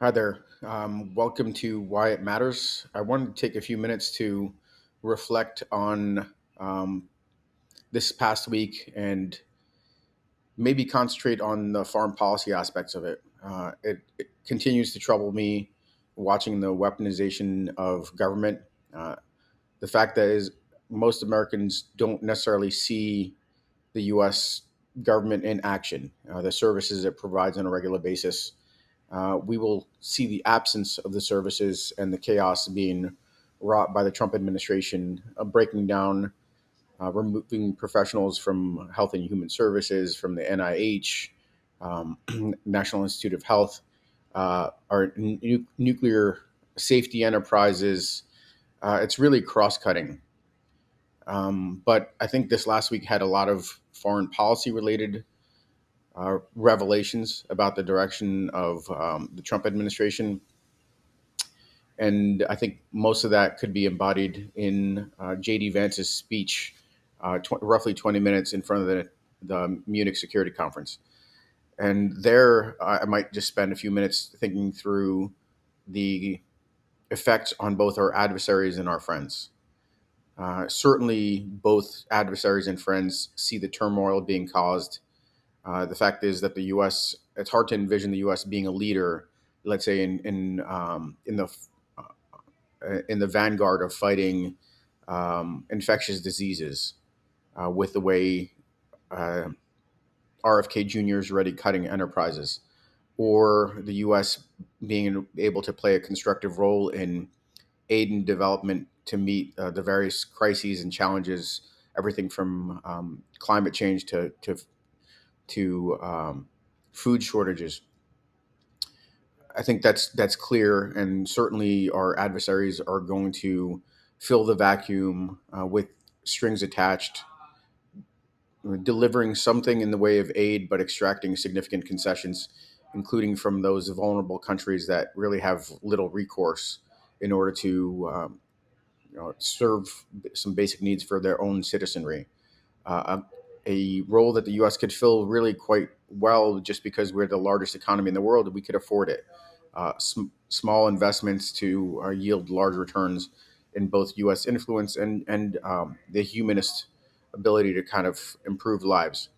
Hi there. Welcome to Why It Matters. I wanted to take a few minutes to reflect on this past week and maybe concentrate on the foreign policy aspects of it. It continues to trouble me watching the weaponization of government. Uh, the fact that is most Americans don't necessarily see the U.S. government in action, the services it provides on a regular basis. We will see the absence of the services and the chaos being wrought by the Trump administration, breaking down, removing professionals from Health and Human Services, from the NIH, National Institute of Health, our nuclear safety enterprises. It's really cross cutting. But I think this last week had a lot of foreign policy related revelations about the direction of the Trump administration. And I think most of that could be embodied in J.D. Vance's speech, roughly 20 minutes in front of the Munich Security Conference. And there, I might just spend a few minutes thinking through the effects on both our adversaries and our friends. Certainly, both adversaries and friends see the turmoil being caused. The fact is that the U.S. It's hard to envision the U.S. being a leader, let's say in the vanguard of fighting infectious diseases with the way uh, RFK Jr. is already cutting enterprises, or the U.S. being able to play a constructive role in aid and development to meet the various crises and challenges, everything from climate change to food shortages. I think that's clear, and certainly our adversaries are going to fill the vacuum with strings attached, delivering something in the way of aid, but extracting significant concessions, including from those vulnerable countries that really have little recourse in order to serve some basic needs for their own citizenry. A role that the U.S. could fill really quite well, just because we're the largest economy in the world, and we could afford it. Small investments to yield large returns in both U.S. influence and the humanist ability to kind of improve lives.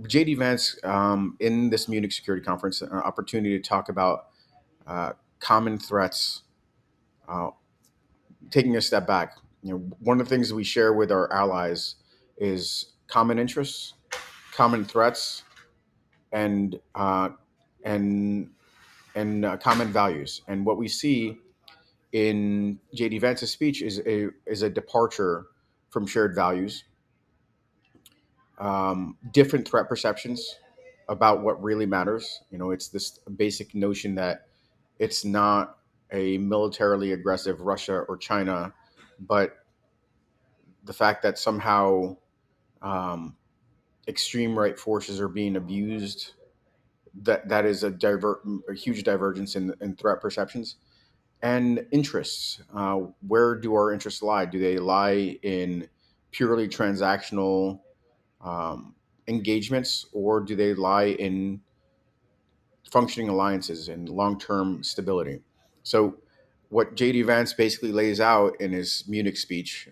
J.D. Vance, in this Munich Security Conference, an opportunity to talk about common threats. Uh, Taking a step back, one of the things we share with our allies is common interests, common threats, and and common values. And what we see in J.D. Vance's speech is a departure from shared values, different threat perceptions about what really matters. It's this basic notion that it's not a militarily aggressive Russia or China, but the fact that somehow um, extreme right forces are being abused. That is a huge divergence in threat perceptions and interests. Where do our interests lie? Do they lie in purely transactional um, engagements, or do they lie in functioning alliances and long-term stability? So, what J.D. Vance basically lays out in his Munich speech,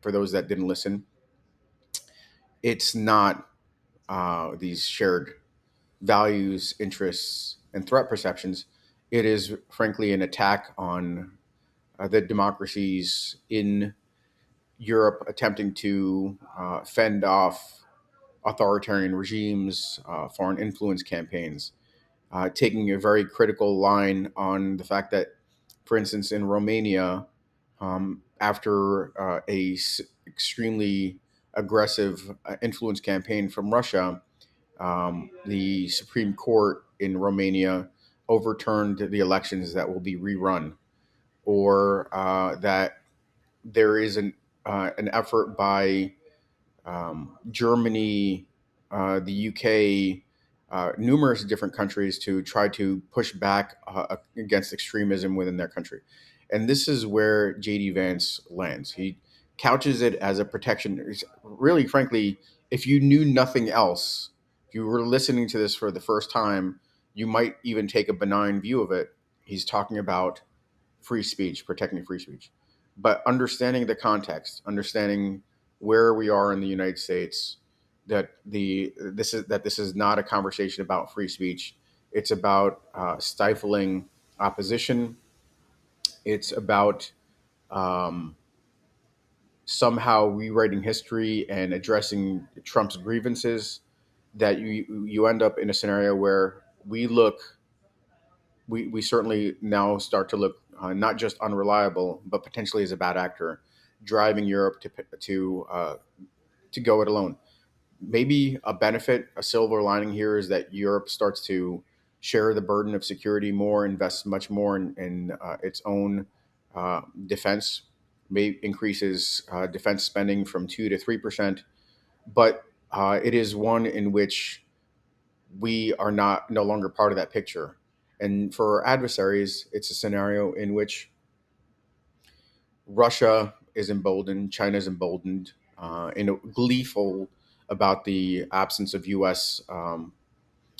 for those that didn't listen, it's not these shared values, interests, and threat perceptions. It is frankly an attack on the democracies in Europe attempting to fend off authoritarian regimes, foreign influence campaigns, taking a very critical line on the fact that, for instance, in Romania, after extremely aggressive influence campaign from Russia, the Supreme Court in Romania overturned the elections that will be rerun, or that there is an effort by Germany, the UK, numerous different countries to try to push back against extremism within their country. And this is where JD Vance lands. He couches it as a protection. Really, frankly, if you knew nothing else, if you were listening to this for the first time, you might even take a benign view of it. He's talking about free speech, protecting free speech, but understanding the context, understanding where we are in the United States, that this is not a conversation about free speech. It's about stifling opposition. It's about um, somehow rewriting history and addressing Trump's grievances. That you end up in a scenario where we certainly now start to look not just unreliable, but potentially as a bad actor, driving Europe to go it alone. Maybe a benefit, a silver lining here is that Europe starts to share the burden of security more, invest much more in its own defense, may increases defense spending from 2 to 3%, but it is one in which we are not no longer part of that picture. And for our adversaries, it's a scenario in which Russia is emboldened, China is emboldened, gleeful about the absence of U.S.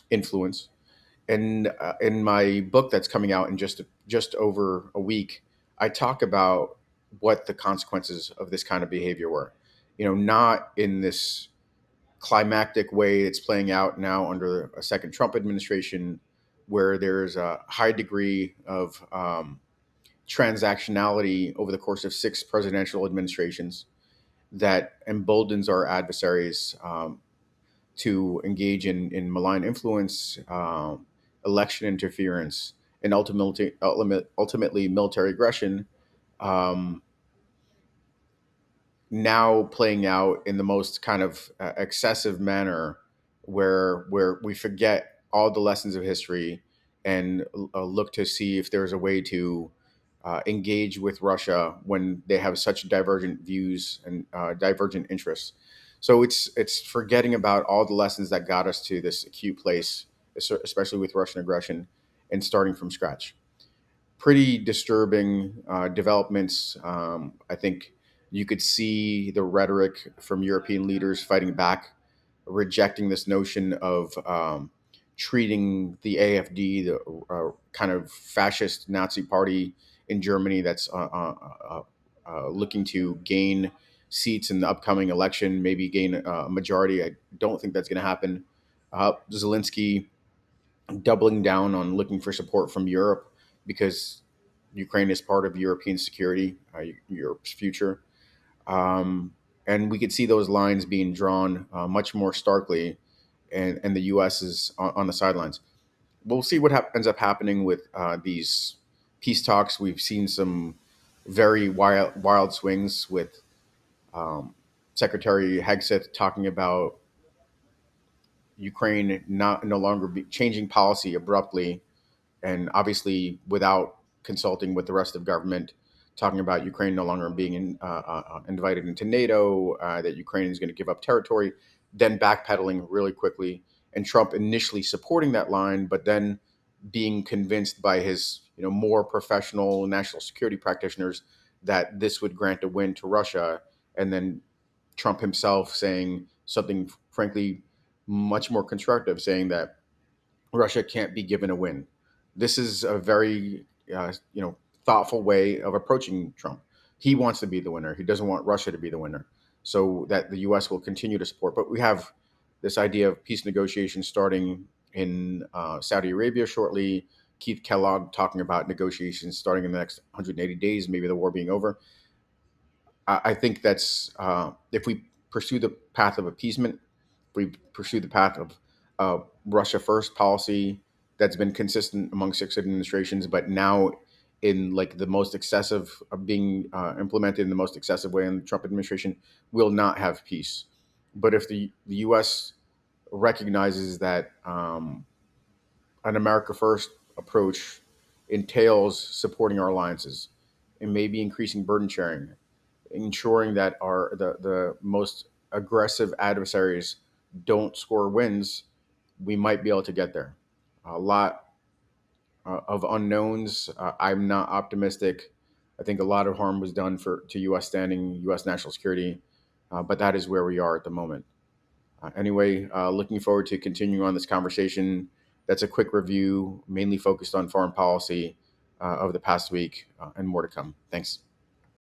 Influence. And in my book that's coming out in just over a week, I talk about what the consequences of this kind of behavior were. Not in this climactic way it's playing out now under a second Trump administration, where there's a high degree of transactionality over the course of six presidential administrations that emboldens our adversaries to engage in malign influence, election interference, and ultimately military aggression. Um, Now playing out in the most kind of excessive manner, where we forget all the lessons of history and look to see if there's a way to engage with Russia when they have such divergent views and divergent interests. So it's forgetting about all the lessons that got us to this acute place, especially with Russian aggression, and starting from scratch. Pretty disturbing developments. I think you could see the rhetoric from European leaders fighting back, rejecting this notion of treating the AfD, the kind of fascist Nazi party in Germany that's looking to gain seats in the upcoming election, maybe gain a majority. I don't think that's going to happen. Zelensky doubling down on looking for support from Europe because Ukraine is part of European security, Europe's future. Um, and we could see those lines being drawn much more starkly, and the U.S. is on the sidelines. We'll see what ends up happening with these peace talks. We've seen some very wild swings with um, Secretary Hegseth talking about Ukraine not no longer changing policy abruptly and obviously without consulting with the rest of government, talking about Ukraine no longer being invited into NATO, that Ukraine is going to give up territory, then backpedaling really quickly, and Trump initially supporting that line, but then being convinced by his more professional national security practitioners that this would grant a win to Russia, and then Trump himself saying something frankly much more constructive, saying that Russia can't be given a win. This is a very thoughtful way of approaching Trump. He wants to be the winner. He doesn't want Russia to be the winner, so that the U.S. will continue to support. But we have this idea of peace negotiations starting in Saudi Arabia shortly. Keith Kellogg talking about negotiations starting in the next 180 days, maybe the war being over. I think that's if we pursue the path of appeasement, we pursue the path of Russia first policy that's been consistent among six administrations, but now in like the most excessive being implemented in the most excessive way in the Trump administration, will not have peace. But if the U.S. recognizes that an America first approach entails supporting our alliances and maybe increasing burden sharing, ensuring that the most aggressive adversaries don't score wins, we might be able to get there. A lot of unknowns. I'm not optimistic. I think a lot of harm was done to U.S. standing, U.S. national security, but that is where we are at the moment. Anyway, looking forward to continuing on this conversation. That's a quick review, mainly focused on foreign policy. of the past week, and more to come. Thanks.